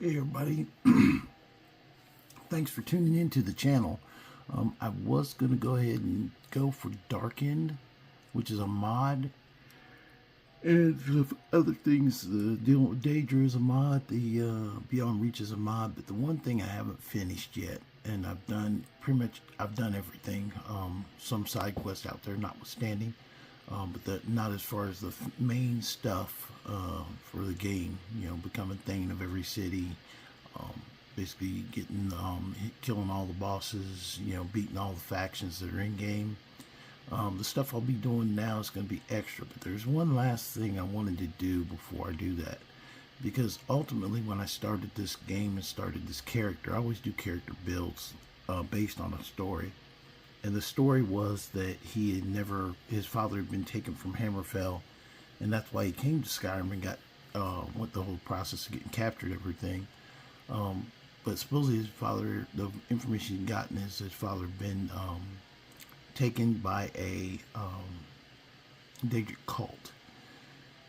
Hey everybody, thanks for tuning into the channel. I was going to go ahead and go for Darkened, which is a mod, and some other things. Dealing with Daedra is a mod, the Beyond Reach is a mod, but the one thing I haven't finished yet, and I've done everything, some side quests out there notwithstanding, but not as far as the main stuff for the game. You know, becoming Thane of every city, basically getting killing all the bosses. You know, beating all the factions that are in game. The stuff I'll be doing now is going to be extra, but there's one last thing I wanted to do before I do that, because ultimately when I started this game and started this character, I always do character builds based on a story. And the story was that his father had been taken from Hammerfell, and that's why he came to Skyrim and got, went the whole process of getting captured, everything. But supposedly the information he'd gotten is his father had been taken by a Daedric Cult.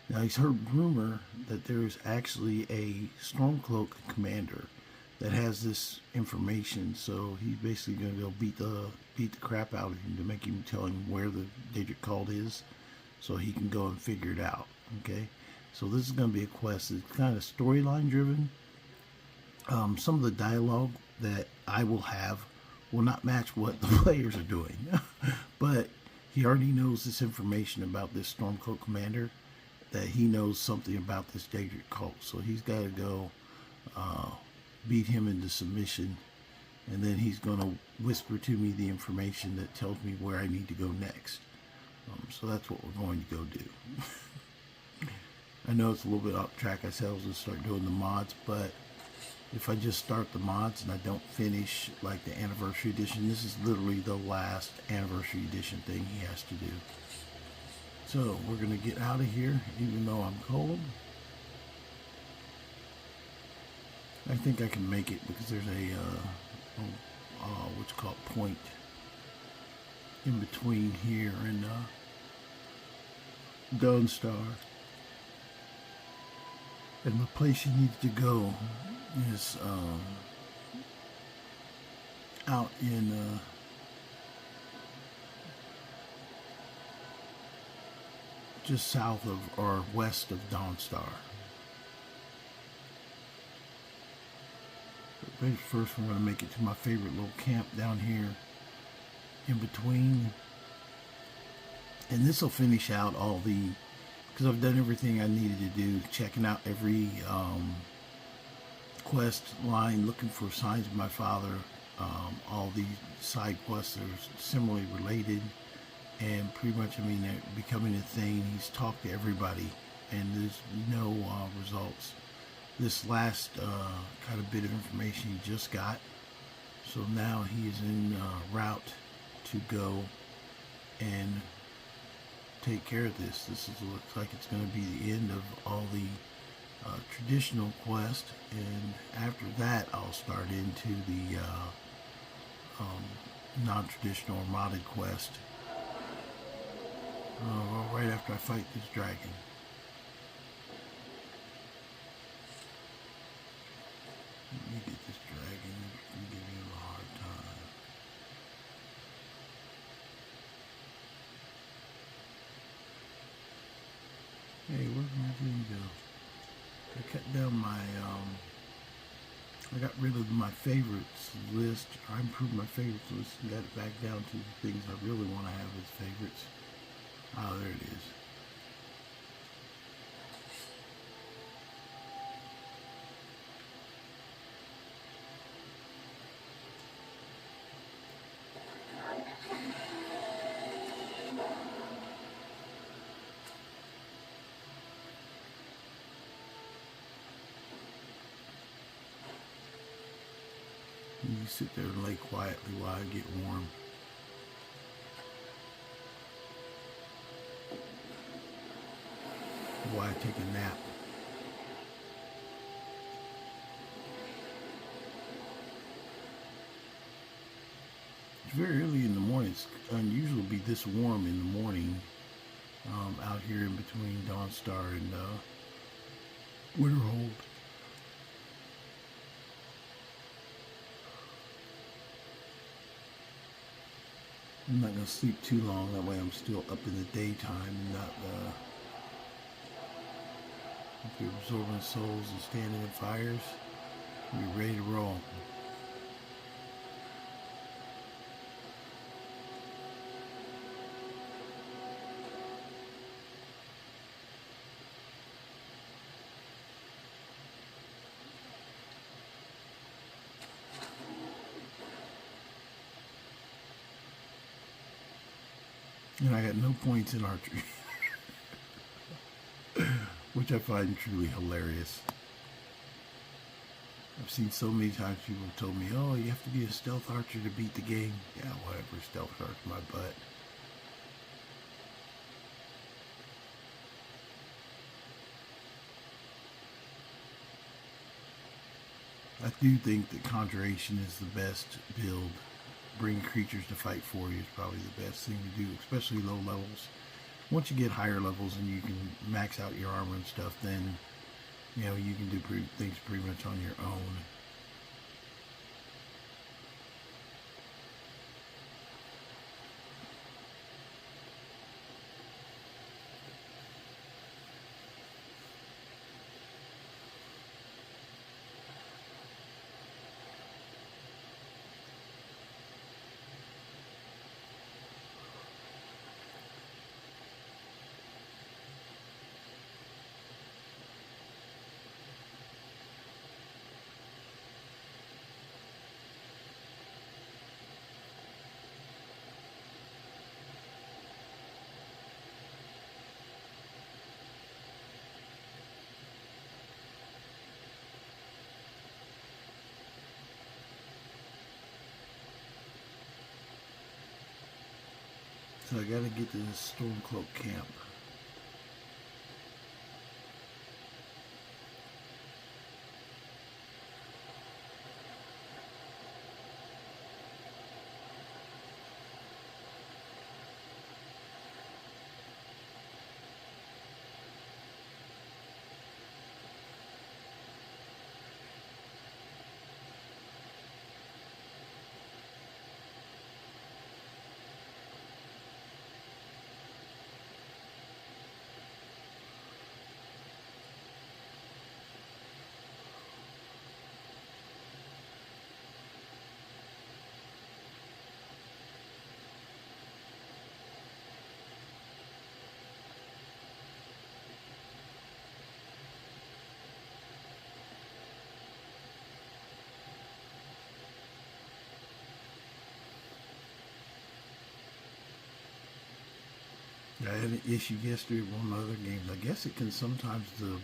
Now he's heard rumor that there's actually a Stormcloak commander that has this information, so he's basically going to go beat the crap out of him to make him tell him where the Daedric Cult is, so he can go and figure it out. Okay, so this is going to be a quest. It's kind of storyline driven. Some of the dialogue that I will have will not match what the players are doing, but he already knows this information about this Stormcloak commander, that he knows something about this Daedric Cult, so he's got to go beat him into submission, and then he's going to whisper to me the information that tells me where I need to go next. So that's what we're going to go do. I know it's a little bit off track. I said I was going to start doing the mods, but if I just start the mods and I don't finish like the anniversary edition, this is literally the last anniversary edition thing he has to do. So we're going to get out of here, even though I'm cold. I think I can make it because there's what's called point in between here and Dawnstar. And the place you need to go is out in just south of or west of Dawnstar. But first we're going to make it to my favorite little camp down here in between, and this will finish out all the, because I've done everything I needed to do, checking out every quest line, looking for signs of my father, all these side quests that are similarly related, and pretty much, I mean, becoming a Thane, he's talked to everybody, and there's no results. This last kind of bit of information he just got, so now he is en route to go and take care of this. This looks like it's going to be the end of all the traditional quest, and after that I'll start into the non-traditional or modded quest right after I fight this dragon. Let me get this dragon. I'm giving him a hard time. Hey, where's my thing go? I cut down my, I got rid of my favorites list. I improved my favorites list and got it back down to the things I really want to have as favorites. Oh, there it is. You sit there and lay quietly while I get warm. While I take a nap. It's very early in the morning. It's unusual to be this warm in the morning out here in between Dawnstar and Winterhold. I'm not going to sleep too long. That way I'm still up in the daytime and not if you're absorbing souls and standing in fires. You're ready to roll. And I got no points in archery, which I find truly hilarious. I've seen so many times people have told me, oh, you have to be a stealth archer to beat the game. Yeah, whatever, stealth archer my butt. I do think that Conjuration is the best build. Bring creatures to fight for you is probably the best thing to do, especially low levels. Once you get higher levels and you can max out your armor and stuff, then you know you can do things pretty much on your own. So I gotta get to this Stormcloak camp. I had an issue yesterday with one of the other games. I guess it can sometimes, the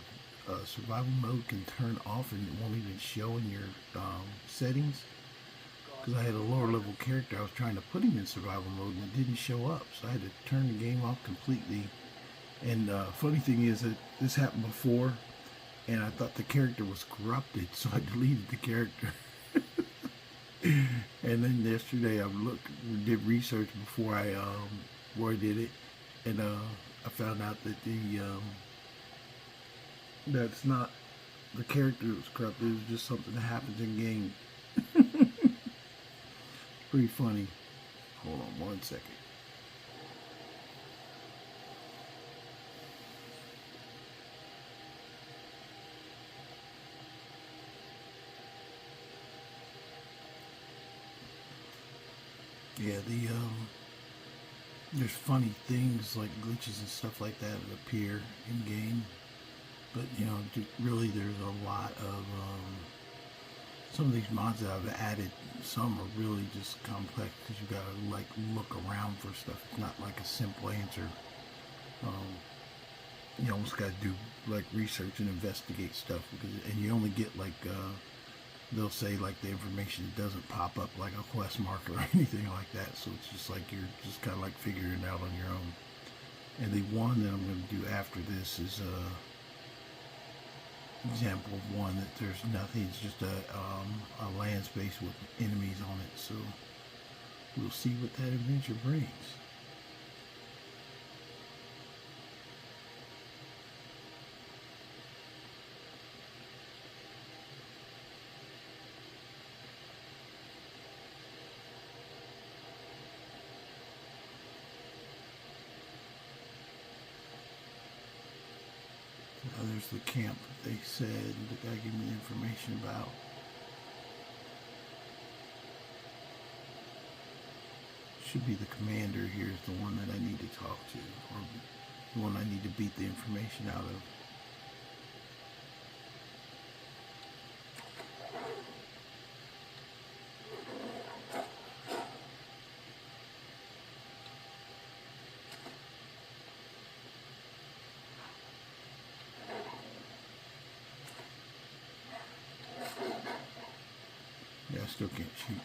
survival mode can turn off and it won't even show in your settings. Because I had a lower level character, I was trying to put him in survival mode and it didn't show up. So I had to turn the game off completely. And funny thing is that this happened before and I thought the character was corrupted, so I deleted the character. And then yesterday I did research before I did it. And I found out that that's not the character that was corrupted. It was just something that happens in game. Pretty funny. Hold on 1 second. Yeah, there's funny things like glitches and stuff like that that appear in game, but you know, really there's a lot of some of these mods that I've added. Some are really just complex because you gotta like look around for stuff. It's not like a simple answer. You almost gotta do like research and investigate stuff and you only get like they'll say like the information doesn't pop up like a quest marker or anything like that, so it's just like you're just kind of like figuring it out on your own. And the one that I'm going to do after this is example of one that there's nothing, it's just a land space with enemies on it, so we'll see what that adventure brings. there's the camp they said the guy gave me the information about. Should be the commander here is the one that I need to talk to, or the one I need to beat the information out of. Yeah, I still can't shoot.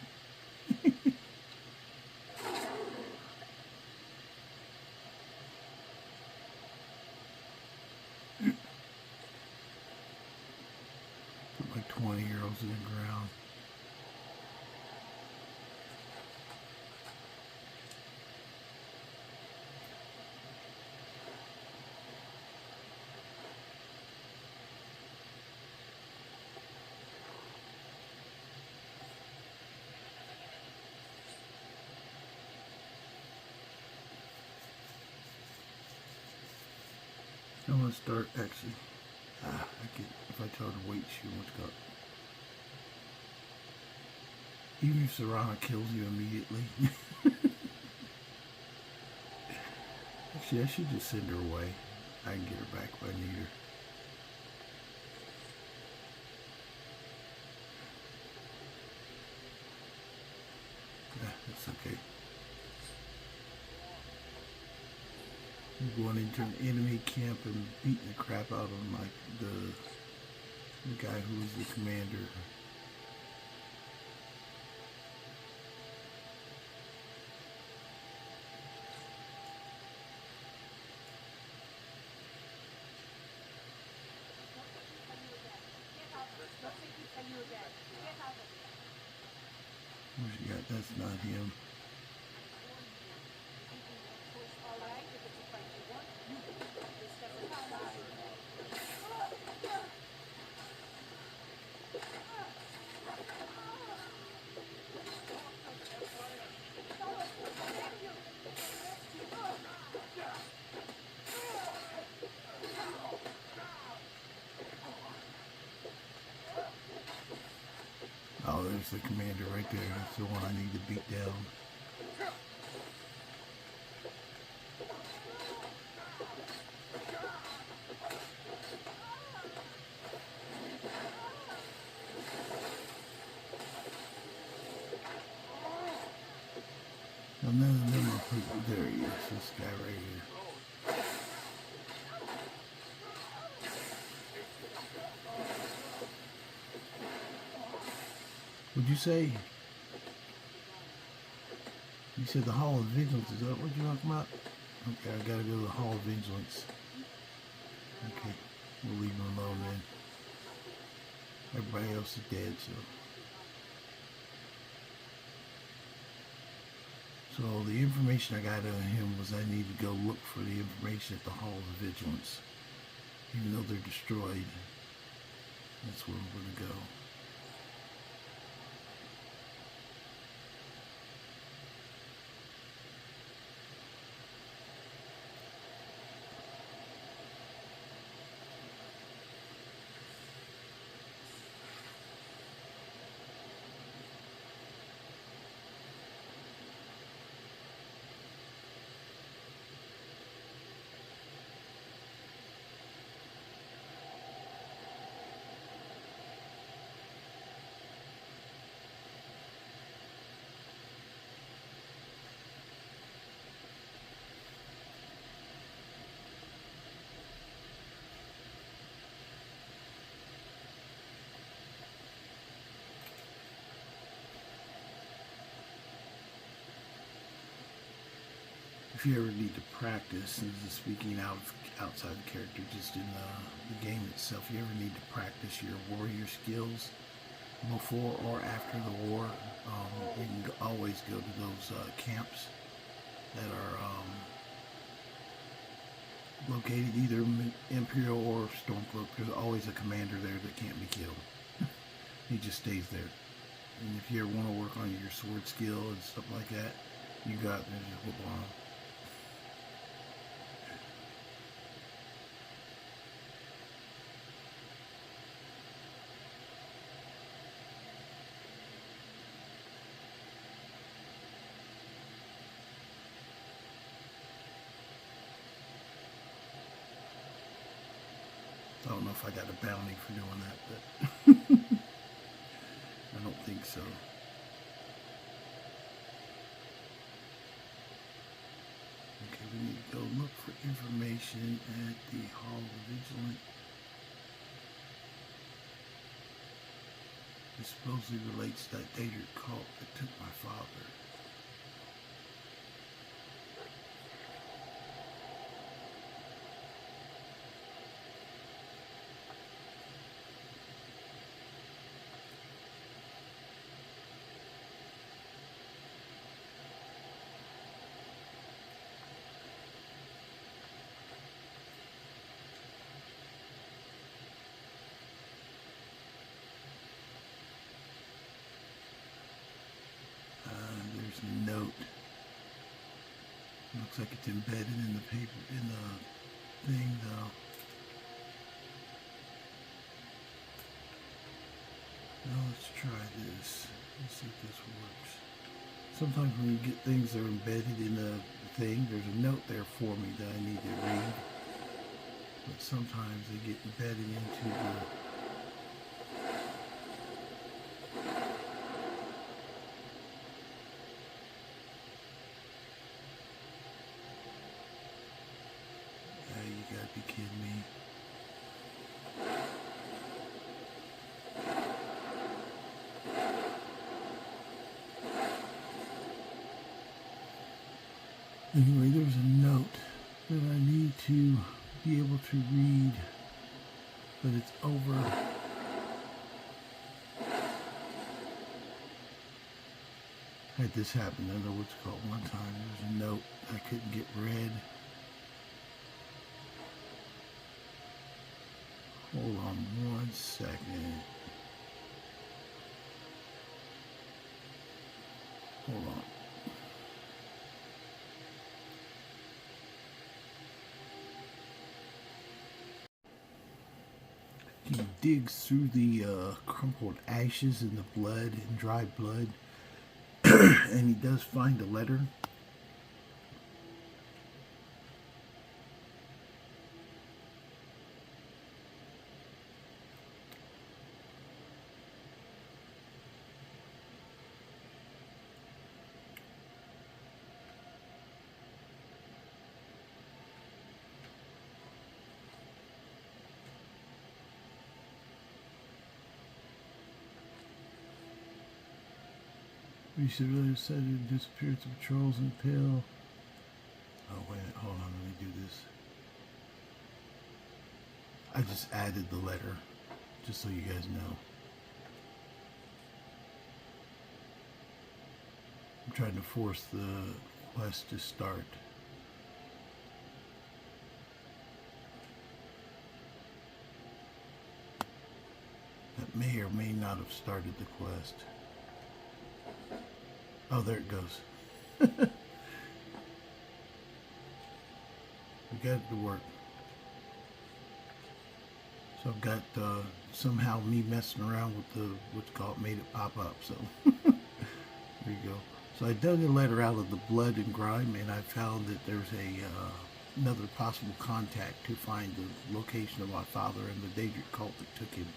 Put like 20 arrows in the ground. I'm gonna start actually. I could, if I tell her to wait, she won't go. Even if Serana kills you immediately. Actually, I should just send her away. I can get her back if I need her. Yeah, that's okay. I'm going into an enemy camp and beating the crap out of like the guy who was the commander. Where's he at? That's not him. Oh, there's the commander right there. That's the one I need to beat down. And then there he is, this guy right here. What'd you say? You said the Hall of Vigilance, is that what you're talking about? Okay, I gotta go to the Hall of Vigilance. Okay, we'll leave him alone then. Everybody else is dead, so the information I got on him was I need to go look for the information at the Hall of Vigilance. Even though they're destroyed, that's where I'm gonna go. If you ever need to practice, and this is speaking outside the character, just in the game itself, you ever need to practice your warrior skills before or after the war, you can always go to those camps that are located either Imperial or Stormcloak. There's always a commander there that can't be killed. He just stays there. And if you ever want to work on your sword skill and stuff like that, you got it. Just whoop on them. know if I got a bounty for doing that, but I don't think so. Okay, we need to go look for information at the Hall of Vigilant. It supposedly relates to that Daedric cult that took my father. There's a note. Looks like it's embedded in the paper, in the thing though. Now let's try this. Let's see if this works. Sometimes when you get things that are embedded in a thing, there's a note there for me that I need to read. But sometimes they get embedded into the... You gotta be kidding me. Anyway, there's a note that I need to be able to read, but it's over. I had this happen, I know what's called one time. There was a note I couldn't get read. Hold on 1 second. Hold on. He digs through the crumpled ashes and the blood and dry blood, and he does find a letter. We should really have said it disappeared to patrols and pill. Oh wait, hold on, let me do this. I just added the letter, just so you guys know. I'm trying to force the quest to start. That may or may not have started the quest. Oh, there it goes. We got it to work. So I've got somehow me messing around with the what's called made it pop up. So there you go. So I dug a letter out of the blood and grime, and I found that there's another possible contact to find the location of my father and the Daedric cult that took him.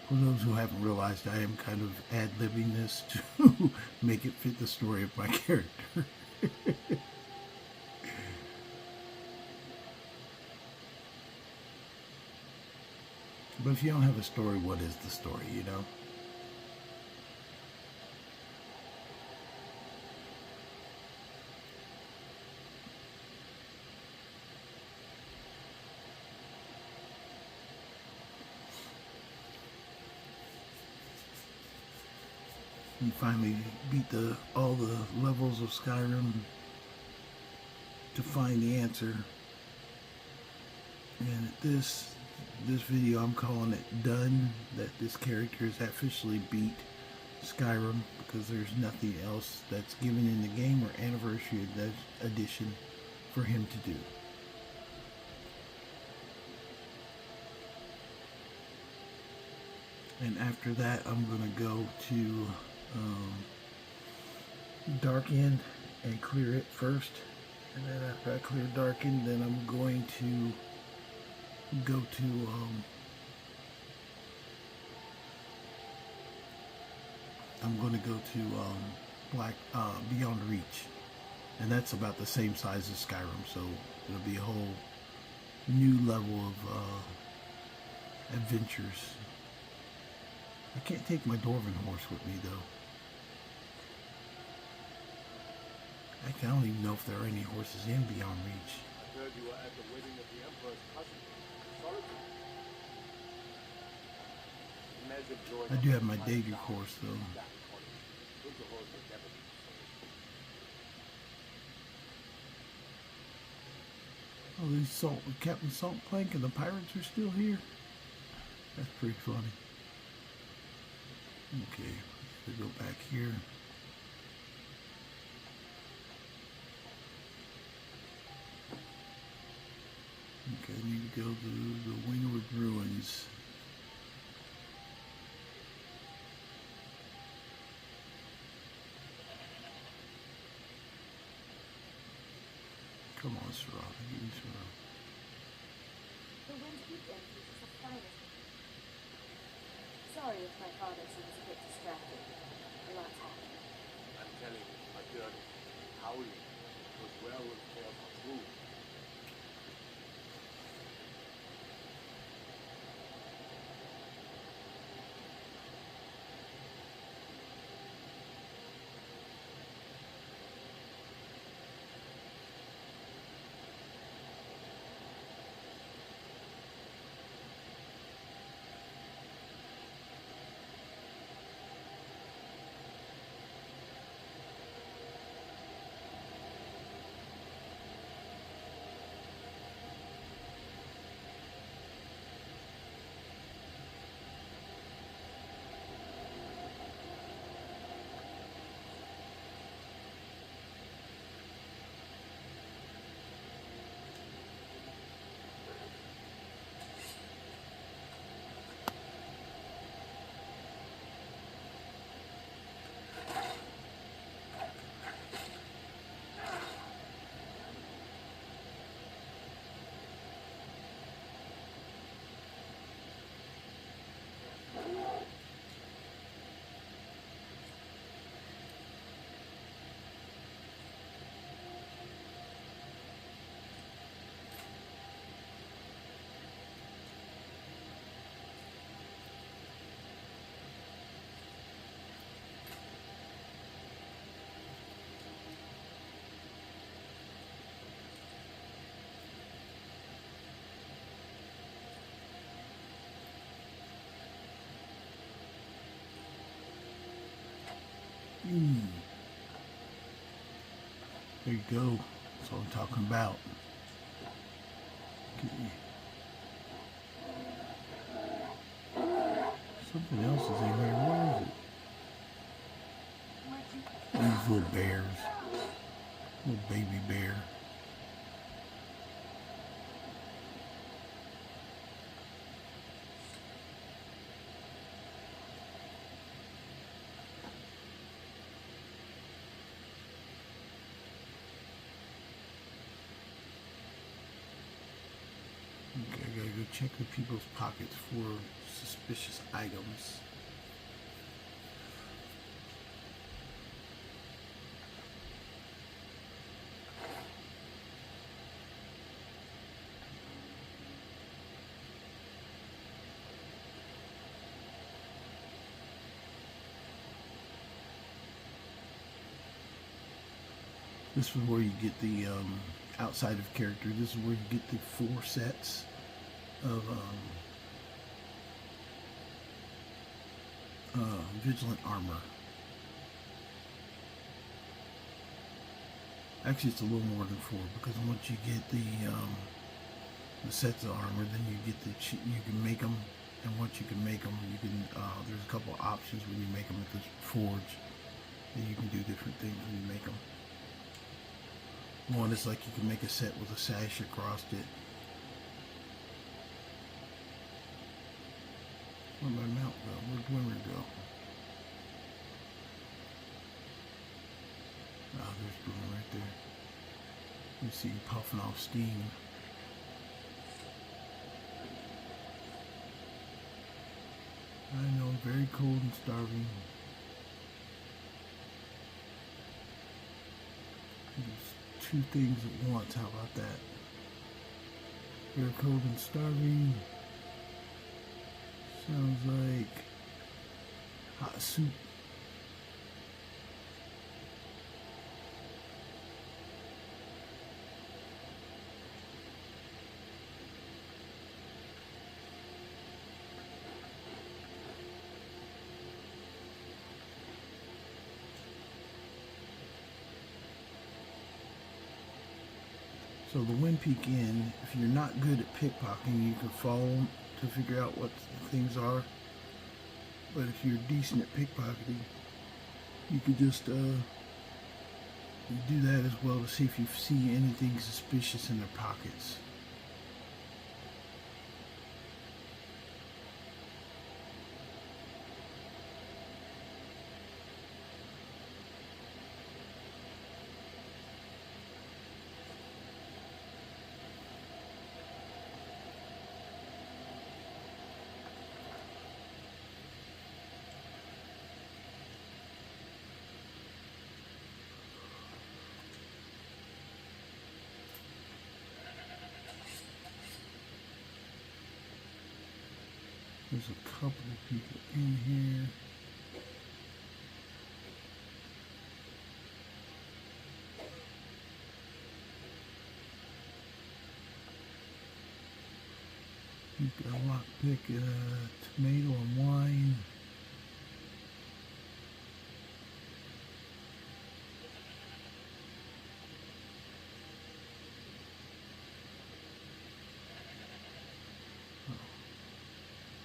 For those who haven't realized, I am kind of ad-libbing this to make it fit the story of my character. But if you don't have a story, what is the story, you know? You finally beat all the levels of Skyrim to find the answer. And at this video, I'm calling it done. That this character has officially beat Skyrim, because there's nothing else that's given in the game or anniversary edition for him to do. And after that, I'm going to go to Darken and clear it first, and then after I clear Darken, then I'm going to go to Black Beyond Reach, and that's about the same size as Skyrim, so it'll be a whole new level of adventures. I can't take my Dwarven horse with me though. Actually, I don't even know if there are any horses in Beyond Reach. I heard you were at the wedding of the Emperor's cousin. Sorry. I do have my Daedric horse though. Oh, these Captain Saltplank and the pirates are still here? That's pretty funny. Okay, we go back here. Okay, I need to go to the Windward Ruins. Come on, Sarah. Give me Sarah. The wind keeps empty, it's the finest. Sorry if my father seems a bit distracted. A lot's happening. I'm telling you, my dear, howling was werewolf tales are true. There you go. That's what I'm talking about. Okay. Something else is in here. What is it? These little bears. Little baby bear. Okay, I gotta go check the people's pockets for suspicious items. This is where you get the outside of character. This is where you get the 4 sets of vigilant armor. Actually, it's a little more than 4 because once you get the sets of armor, then you get you can make them, and once you can make them, you can. There's a couple of options when you make them at the forge, and you can do different things when you make them. One is like you can make a set with a sash across it. Where'd my mount go? Where'd Glimmer go? Oh, there's one right there. You see him puffing off steam. I know, very cold and starving. There's two things at once. How about that? Very cold and starving. Sounds like hot soup. So the Wind Peak Inn, if you're not good at pickpocketing, you can follow them to figure out what things are. But if you're decent at pickpocketing, you could just do that as well to see if you see anything suspicious in their pockets. There's a couple of people in here. You've got a lockpick, tomato and wine.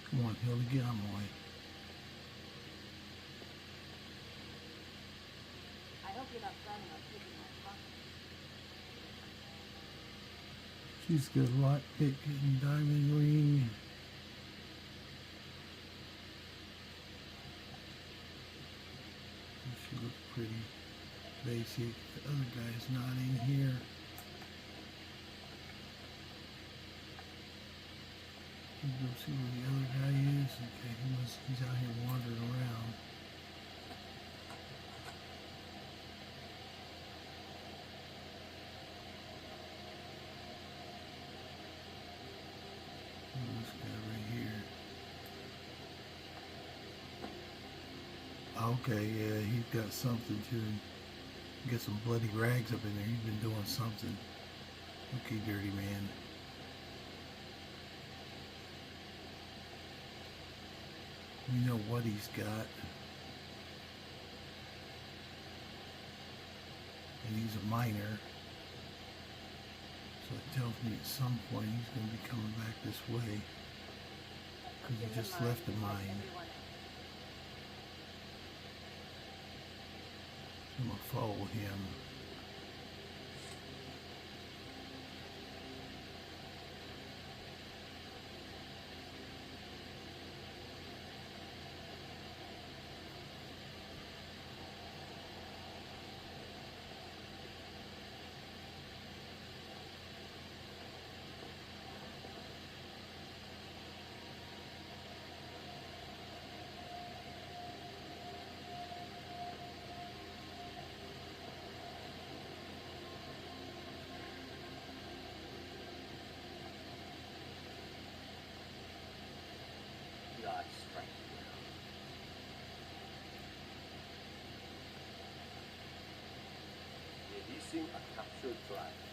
Come on, Hilda, get on my way. I hope you're not planning on taking my pocket. She's got a lockpick and diamond ring. She looks pretty basic. The other guy's not in here. Let's go see where the other guy is. Okay, he's out here wandering around. This guy right here. Okay, yeah, he's got something to him. Got some bloody rags up in there. He's been doing something. Okay, dirty man. We know what he's got. And he's a miner. So it tells me at some point he's going to be coming back this way. Because he just left a mine. I'm going to follow him. God strike you. Releasing a captured dragon.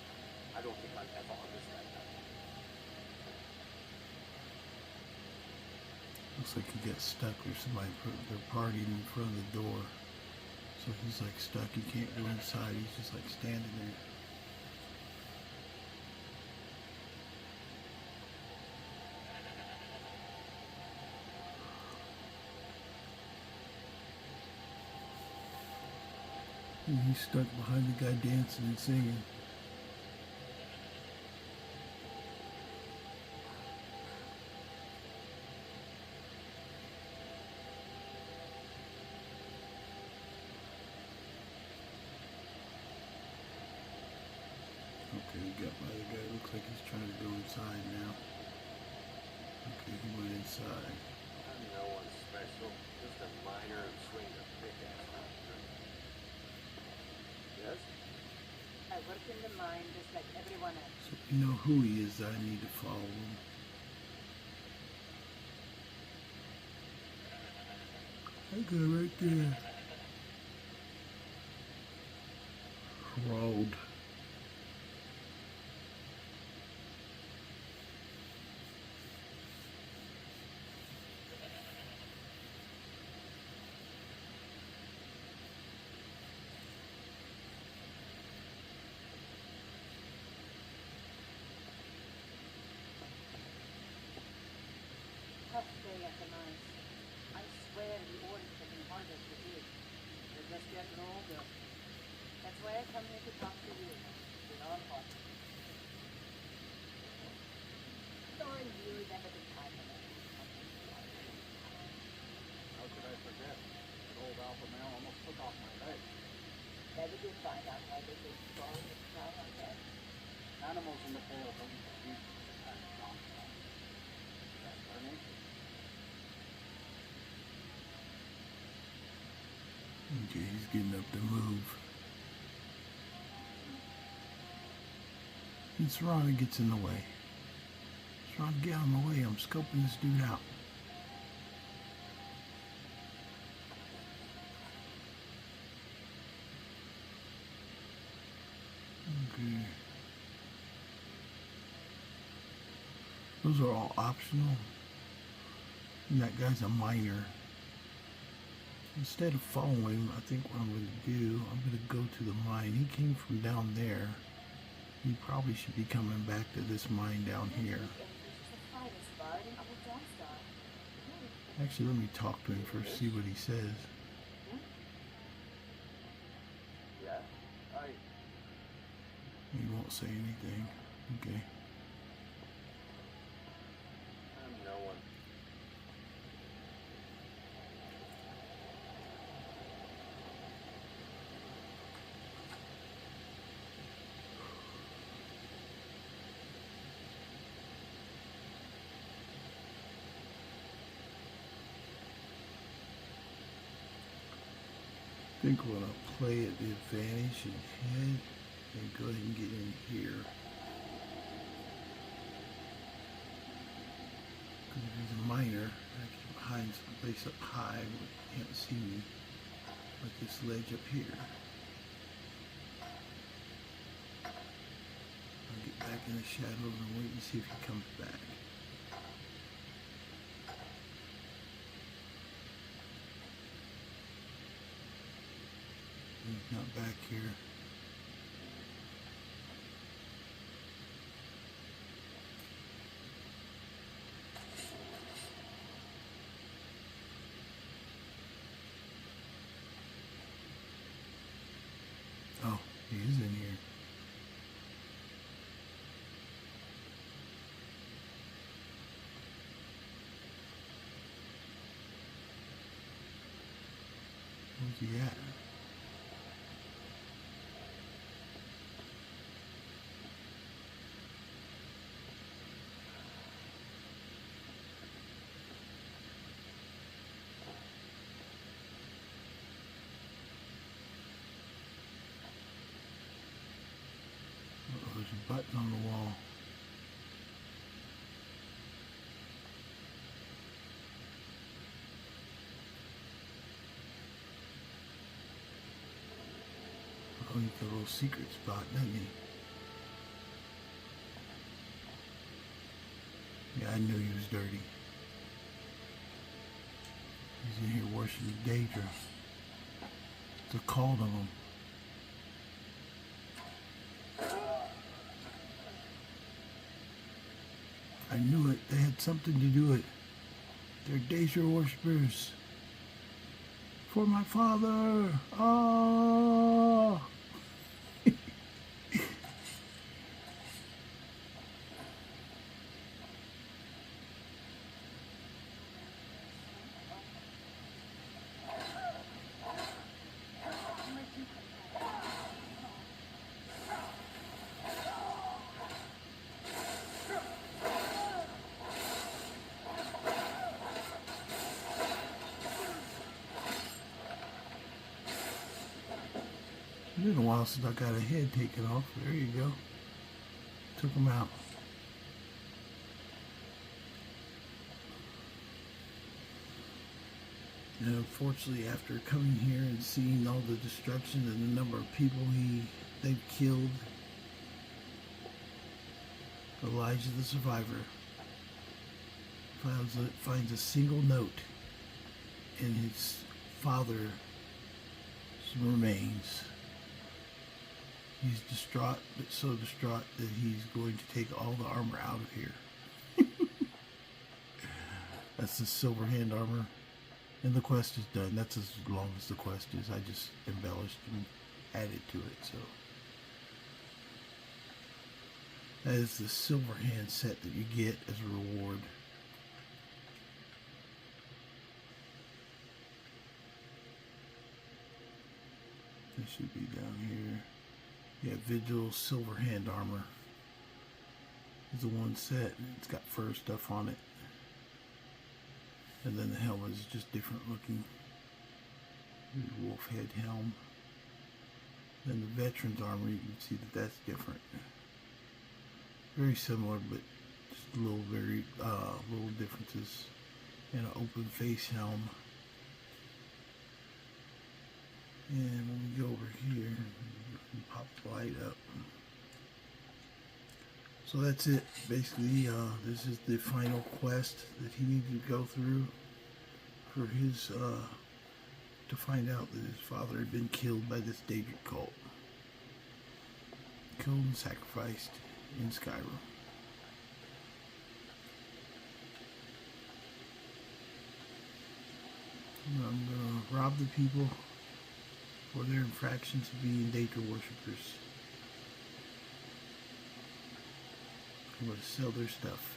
I don't think I'll ever understand that. Looks like he got stuck or somebody they're partying in front of the door. So he's like stuck, he can't go inside, he's just like standing there. And he's stuck behind the guy dancing and singing. Okay, we got my other guy. Looks like he's trying to go inside now. Okay, he went inside. I'm no one special. Just a miner who swings a pickaxe around here. Yes? I work in the mine just like everyone else. So you know who he is. I need to follow him. That guy right there. Road. Tough day at the mines. I swear the orders have been harder to do. They're just getting older. That's why I come here to talk to you. We're all hot. Sorry you remember the time of it. How could I forget? That old alpha male almost took off my leg. Never did find out why they did strong and proud on that. Animals in the tail don't eat the kind of nonsense. That's our nature. Okay, he's getting up to move. And Serrano gets in the way. Serrano, get out of my way. I'm scoping this dude out. Okay. Those are all optional. And that guy's a miner. Instead of following him, I think what I'm going to do, I'm going to go to the mine. He came from down there. He probably should be coming back to this mine down here. Actually, let me talk to him first, see what he says. Yeah, He won't say anything. Okay. I'm no one. I think we're going to play at the advantage and head and go ahead and get in here. Because if he's a miner, I can hide someplace up high where he can't see me. Like this ledge up here. I'll get back in the shadows and wait and see if he comes back. He's not back here. Oh, he is in here. Where's he at? Uh-oh, there's a button on the wall. Oh, he's got a little secret spot, doesn't he? Yeah, I knew he was dirty. He's in here worshiping Daedra. It's a cult of them. I knew it. They had something to do with it. They're Daedra worshippers. For my father. Oh. been a while since I got a head taken off. There you go. Took him out. And unfortunately, after coming here and seeing all the destruction and the number of people they've killed, Elijah the Survivor finds a single note in his father's remains. He's distraught, but so distraught that he's going to take all the armor out of here. That's the silver hand armor. And the quest is done. That's as long as the quest is. I just embellished and added to it. So that is the silver hand set that you get as a reward. It should be down here. Yeah, Vigil silver hand armor is the one set. It's got fur stuff on it. And then the helmet is just different looking. Wolf head helm. Then the veteran's armor, you can see that that's different. Very similar, but just a little little differences. And an open face helm. And when we go over here, we can pop the light up. So that's it. Basically, this is the final quest that he needed to go through for his, to find out that his father had been killed by this Daedric Cult. Killed and sacrificed in Skyrim. I'm going to rob the people for their infractions of being Daedra worshippers. I'm going to sell their stuff.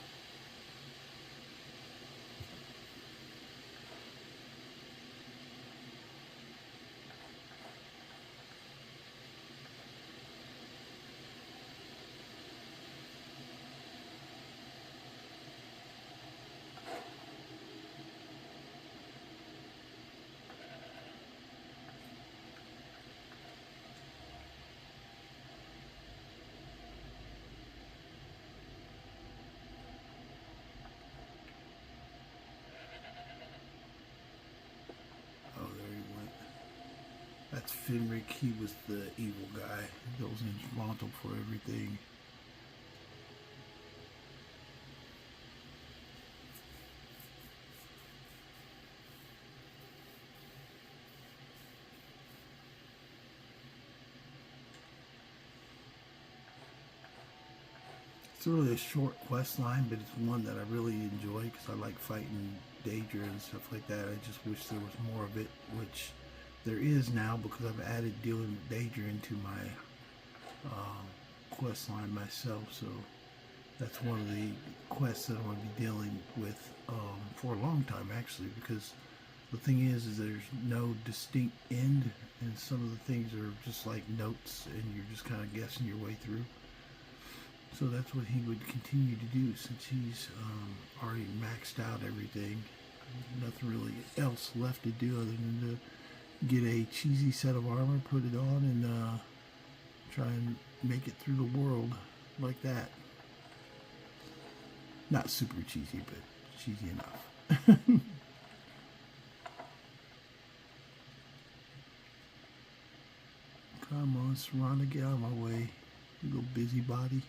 That's Finric. He was the evil guy that was responsible for everything. It's really a short quest line, but it's one that I really enjoy because I like fighting Daedra and stuff like that. I just wish there was more of it, which there is now because I've added dealing with Daedra into my quest line myself. So that's one of the quests that I'm going to be dealing with for a long time, actually, because the thing is there's no distinct end, and some of the things are just like notes, and you're just kind of guessing your way through. So that's what he would continue to do since he's already maxed out everything. Nothing really else left to do other than to get a cheesy set of armor, put it on, and try and make it through the world like that. Not super cheesy, but cheesy enough. Come on, Serana, get out of my way, you little busybody.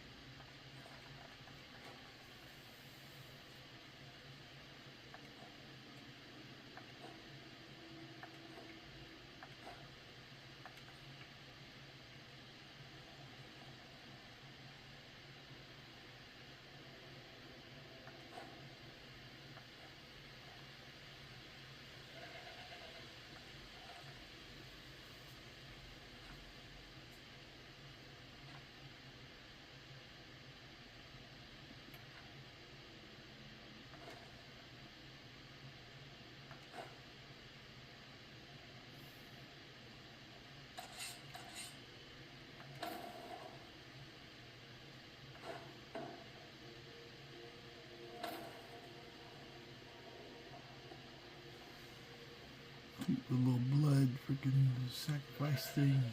Keep the little blood freaking sacrifice thing.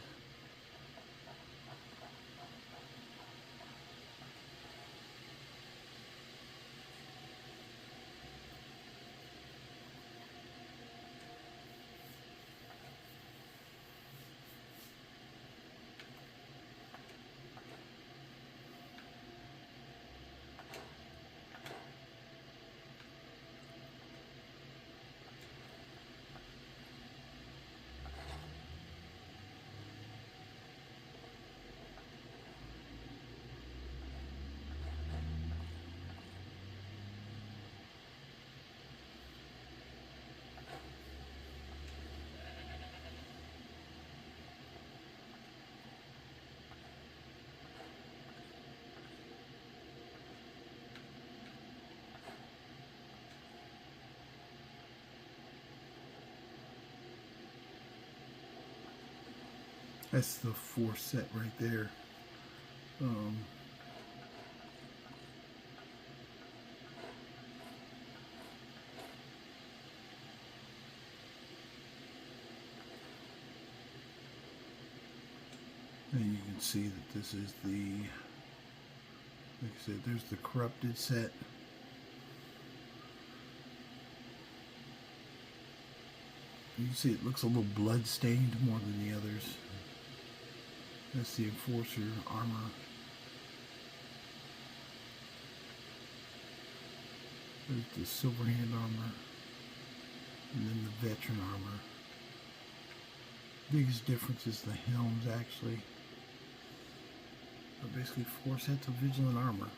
That's the 4 set right there. And you can see that this is the, like I said, there's the corrupted set. You can see it looks a little blood stained more than the others. That's the enforcer armor. There's the silver hand armor. And then the veteran armor. Biggest difference is the helms actually. But basically 4 sets of vigilant armor.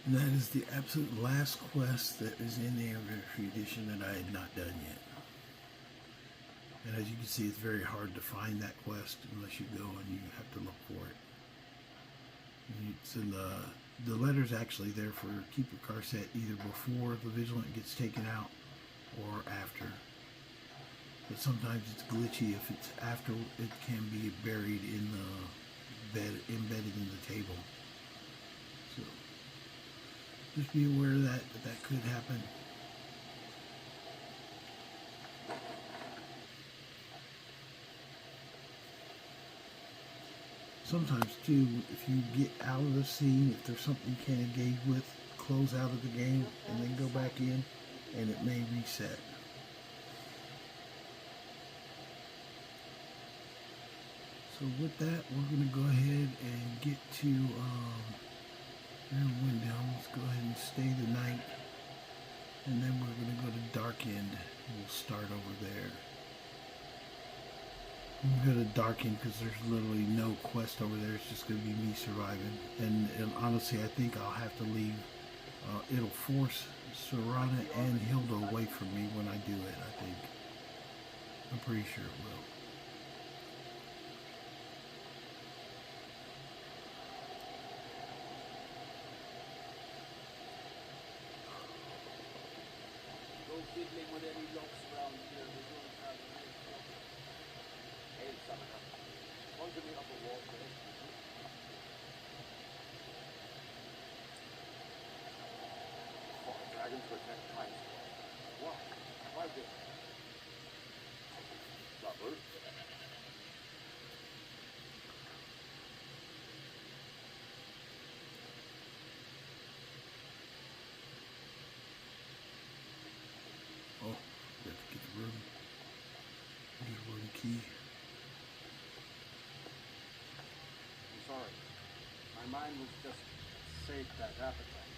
And that is the absolute last quest that is in the Anniversary Edition that I had not done yet. And as you can see, it's very hard to find that quest unless you go and you have to look for it. It's in the letter's actually there for keep your car set either before the Vigilant gets taken out or after. But sometimes it's glitchy. If it's after, it can be buried in the bed, embedded in the table. So just be aware of that could happen. Sometimes too, if you get out of the scene, if there's something you can't engage with, close out of the game and then go back in and it may reset. So with that, we're going to go ahead and get to wind down. Let's go ahead and stay the night, and then we're going to go to Dark End. We'll start over there. We'll go to Dark End because there's literally no quest over there. It's just going to be me surviving. And honestly, I think I'll have to leave. It'll force Serana and Hilda away from me when I do it, I think. I'm pretty sure it will. Fiddling with any locks around here, we don't have any trouble. Hey, Summoner, want to meet up a walk with us? For a dragon to attack Times. Why? Why this? Trouble? Oh, we have to get the room. Get a room key. I'm sorry. My mind was just safe that appetite.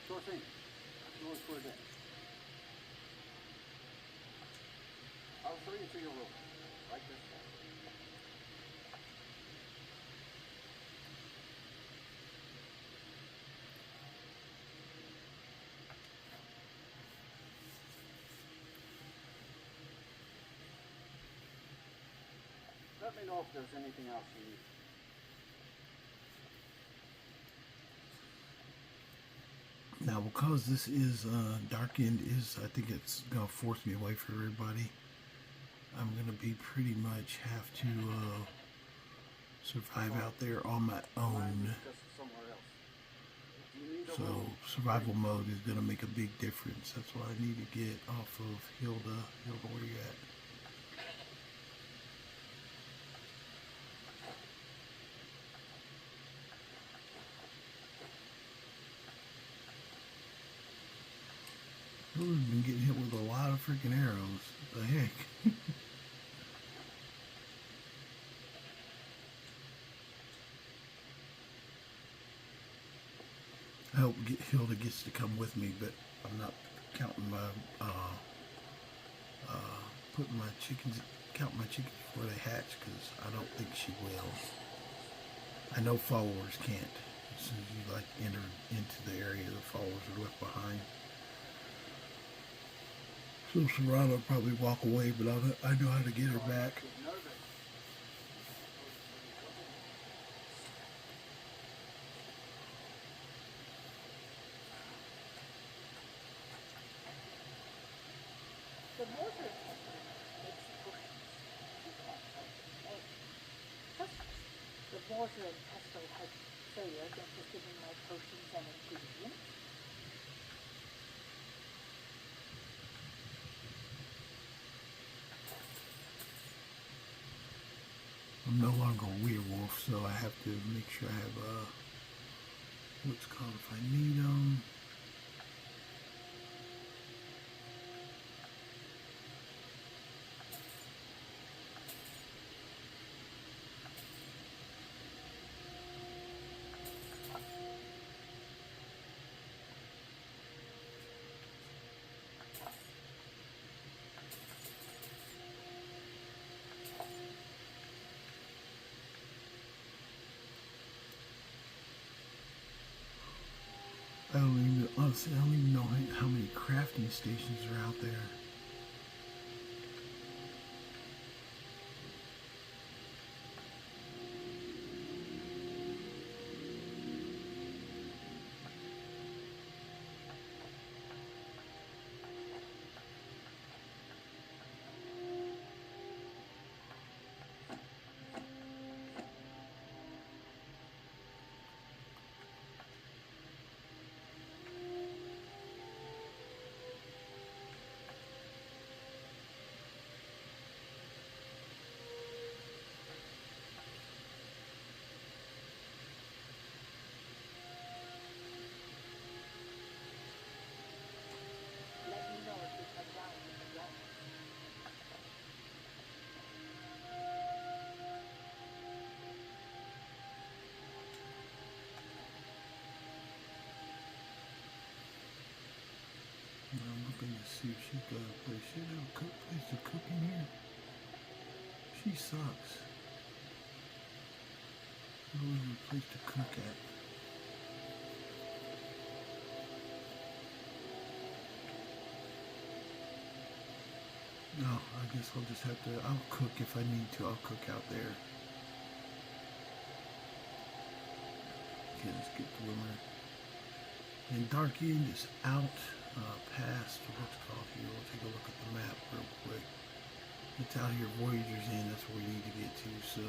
Sure thing. Yours for a day. I'll show you to your room. Right this way. Let me know if there's anything else you need. Now, because this is Dark End is, I think it's gonna force me away from everybody. I'm gonna be pretty much have to survive out there on my own. Just somewhere else. Do you need a So room? survival mode is going to make a big difference. That's why I need to get off of Hilda. Hilda, where you at? Hilda's been getting hit with a lot of freaking arrows. What the heck? I hope Hilda gets to come with me, but I'm not counting my counting my chickens before they hatch, because I don't think she will. I know followers can't. As soon as you like enter into the area, the followers are left behind. So Serrano will probably walk away, but I know how to get her back. The mortar tester makes potions you can't help but make. Just the mortar and pestle had failed interested in my potions and ingredients. I'm no longer a werewolf, so I have to make sure I have what's called if I need them. Honestly, I don't even know how many crafting stations are out there. Let me know if you come down with the wrong. I'm looking to see if she's got a place. She got a place to cook in here. She sucks. She don't have a place to cook at. No, I guess I'll just have to. I'll cook if I need to. I'll cook out there. Okay, let's get the Wimmer. And Dark End is out past what's called here. We'll take a look at the map real quick. It's out here, Voyager's End. That's where we need to get to. So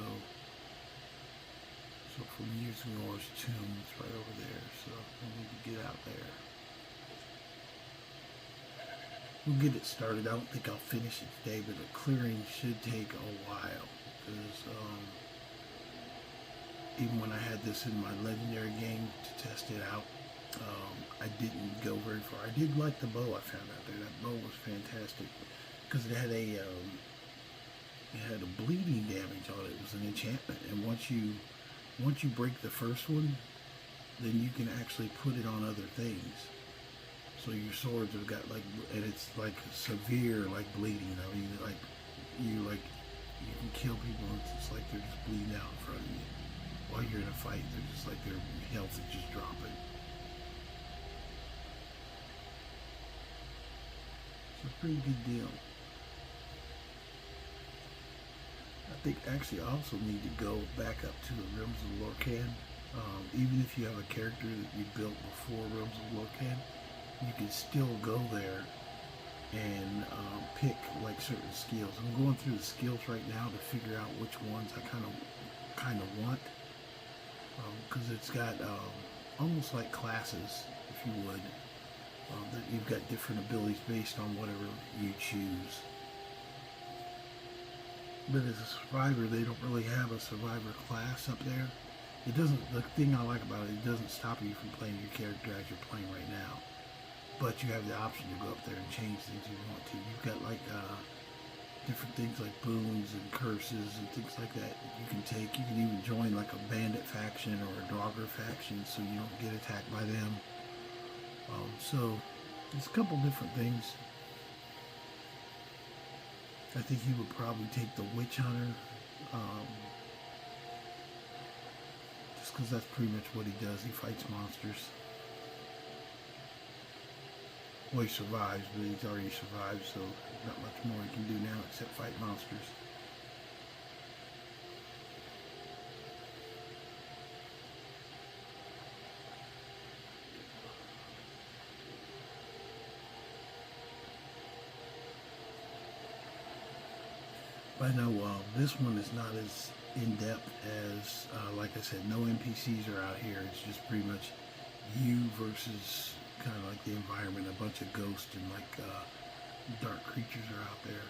from Years of War's tomb, it's right over there. So we need to get out there. We'll get it started. I don't think I'll finish it today, but the clearing should take a while, because even when I had this in my legendary game to test it out, I didn't go very far. I did like the bow I found out there. That bow was fantastic because it had a bleeding damage on it. It was an enchantment, and once you break the first one, then you can actually put it on other things. So your swords have got and it's like severe bleeding. I mean, you can kill people and it's just like they're just bleeding out in front of you. While you're in a fight, they're just like their health is just dropping. It's a pretty good deal. I think actually I also need to go back up to the Realms of Lorcan. Even if you have a character that you built before Realms of Lorcan, you can still go there and pick certain skills. I'm going through the skills right now to figure out which ones I kind of kind of want, because it's got almost like classes, if you would. That you've got different abilities based on whatever you choose. But as a survivor, they don't really have a survivor class up there. It doesn't. The thing I like about it doesn't stop you from playing your character as you're playing right now. But you have the option to go up there and change things if you want to. You've got like different things like boons and curses and things like that you can take. You can even join like a bandit faction or a Draugr faction so you don't get attacked by them. So there's a couple different things. I think he would probably take the Witch Hunter, just because that's pretty much what he does. He fights monsters. Well, he survives, but he's already survived, so not much more he can do now except fight monsters. I know this one is not as in-depth as, like I said, no NPCs are out here. It's just pretty much you versus kind of like the environment. A bunch of ghosts and like dark creatures are out there.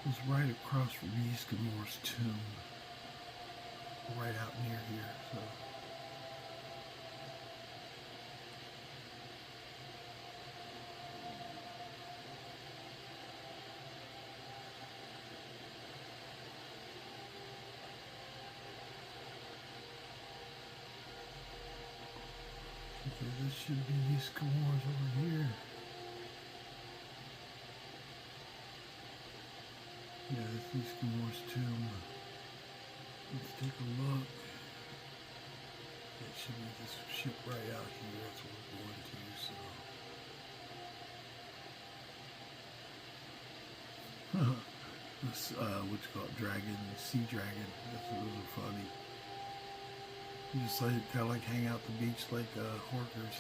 It was right across from Yskamor's tomb, right out near here. So. Okay, this should be Yskamor's over here. Yeah, this is Yskamor's tomb. Let's take a look. It should be this ship right out here. That's what we're going to, so. This, what you call it, dragon, sea dragon. Those are funny. You just like, kind of like hang out the beach like horkers.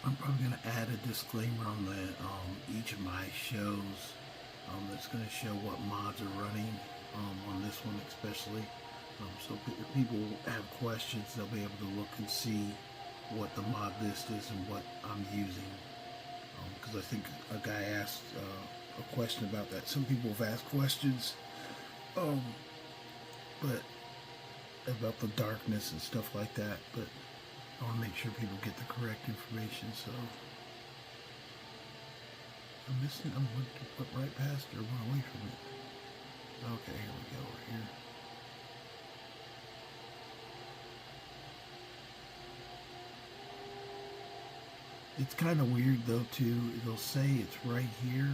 I'm probably going to add a disclaimer on the each of my shows that's going to show what mods are running on this one especially. So if people have questions, they'll be able to look and see what the mod list is and what I'm using. Because I think a guy asked a question about that. Some people have asked questions but about the darkness and stuff like that, but I want to make sure people get the correct information, so I'm missing, I'm going to put right past it or run away from it. Okay, here we go, over here. It's kind of weird though too, it'll say it's right here,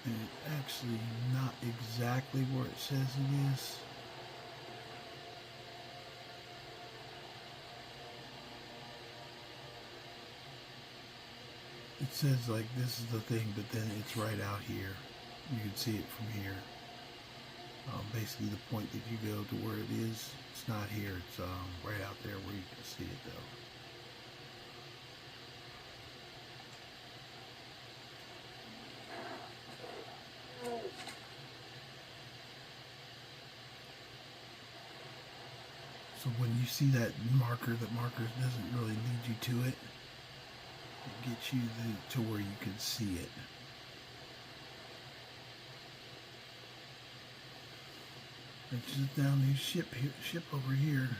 and it's actually not exactly where it says it is. It says like this is the thing, but then it's right out here. You can see it from here. Basically the point that you go to where it is, it's not here, it's right out there where you can see it though. So when you see that marker doesn't really lead you to it. It gets you to where you can see it. It's just down this ship over here.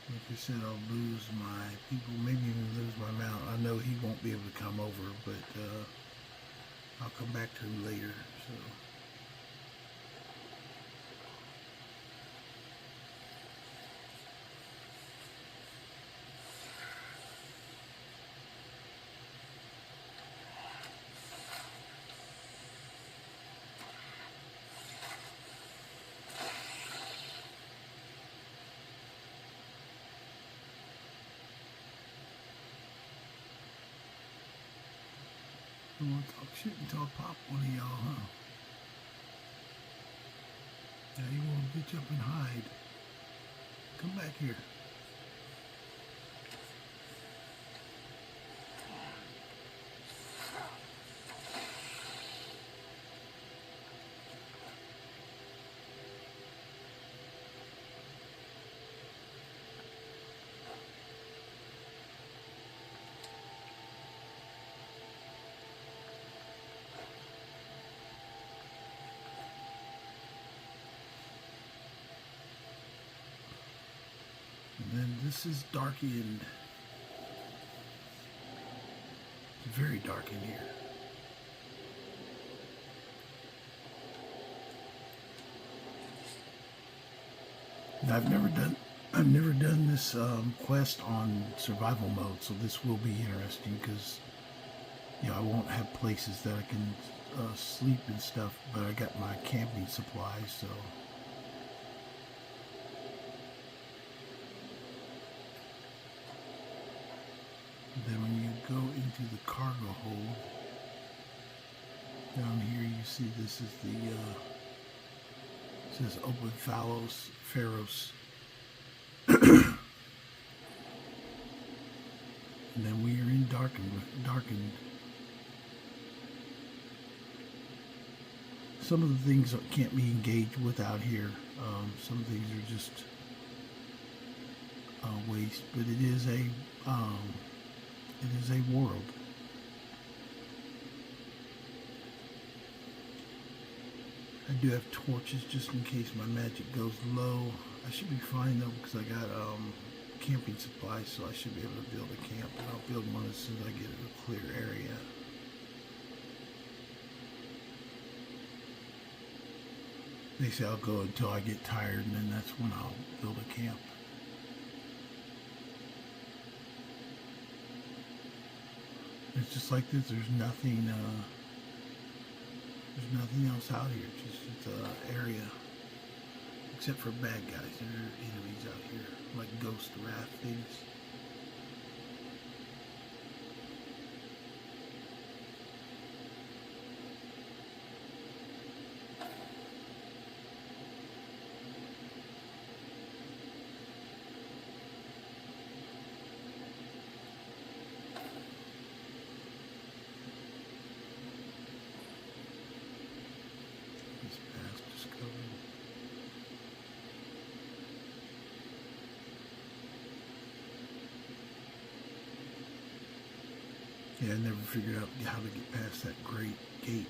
Like I said, I'll lose my people, maybe even lose my mount. I know he won't be able to come over, but I'll come back to him later. So. I want to talk shit until I pop one of y'all, huh? Now you want to bitch up and hide. Come back here. And then this is dark end. It's very dark in here. Now, I've never done this quest on survival mode, so this will be interesting because I won't have places that I can sleep and stuff, but I got my camping supplies, so. Then when you go into the cargo hold, down here you see this is the, it says open Pharos. And then we are in darkened. Some of the things can't be engaged with out here. Some things are just waste, but it is a world. I do have torches just in case my magic goes low. I should be fine though because I got camping supplies, so I should be able to build a camp. And I'll build one as soon as I get a clear area. They say I'll go until I get tired, and then that's when I'll build a camp. It's just like this. There's nothing else out here. It's an area, except for bad guys. There are enemies out here, like ghost wrath things. Yeah, I never figured out how to get past that great gate.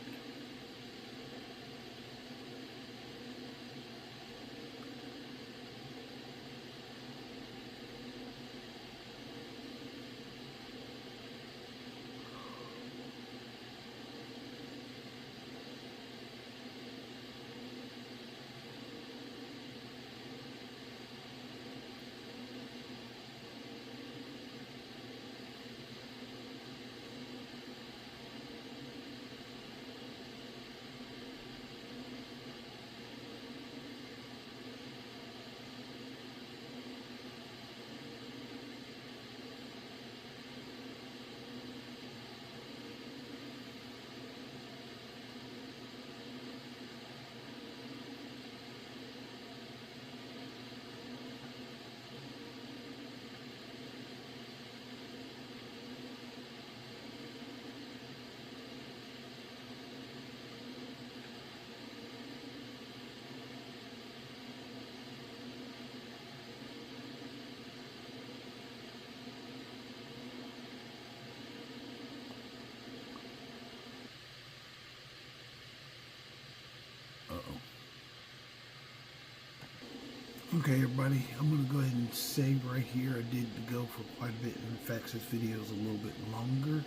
Okay, everybody, I'm going to go ahead and save right here. I did go for quite a bit. In fact, this video is a little bit longer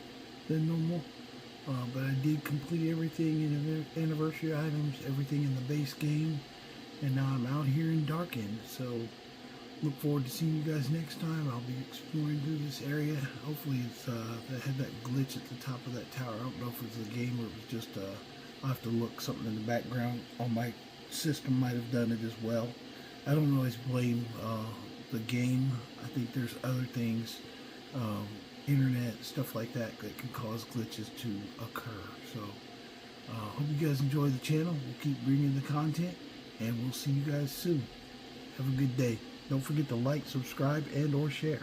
than normal. But I did complete everything in anniversary items, everything in the base game. And now I'm out here in Darkened. So look forward to seeing you guys next time. I'll be exploring through this area. Hopefully it's, I had that glitch at the top of that tower. I don't know if it was a game or it was just, I'll have to look. Something in the background on my system might have done it as well. I don't always blame the game. I think there's other things, internet, stuff like that can cause glitches to occur. So, hope you guys enjoy the channel. We'll keep bringing the content, and we'll see you guys soon. Have a good day. Don't forget to like, subscribe, and or share.